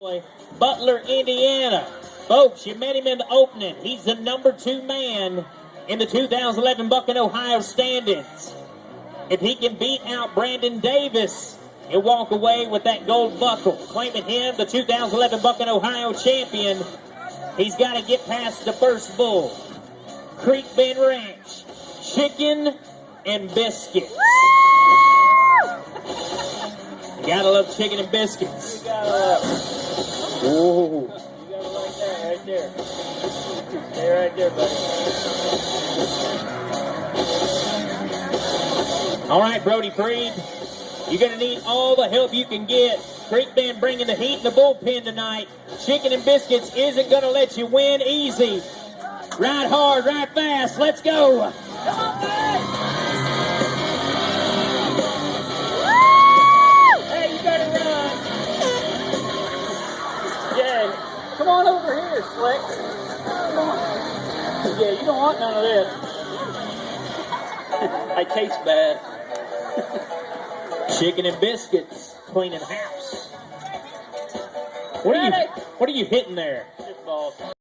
Butler, Indiana. Folks, you met him in the opening. He's the number 2 man in the 2011 Buck and Ohio standings. If he can beat out Brandon Davis, he'll walk away with that gold buckle, claiming him the 2011 Buck and Ohio champion. He's got to get past the first bull. Creek Bend Ranch, chicken and biscuits. Gotta love chicken and biscuits. You gotta love it. Ooh. You gotta like that right there. Stay right there, buddy. All right, Brody Freed. You're going to need all the help you can get. Creek Bend bringing the heat in the bullpen tonight. Chicken and biscuits isn't going to let you win easy. Ride hard, ride fast. Let's go. Come on, man! Hey, you better run. Yeah, come on over here, Slick. Come on. Yeah, you don't want none of this. I taste bad. Chicken and biscuits, cleaning house. What are you hitting there? Just balls.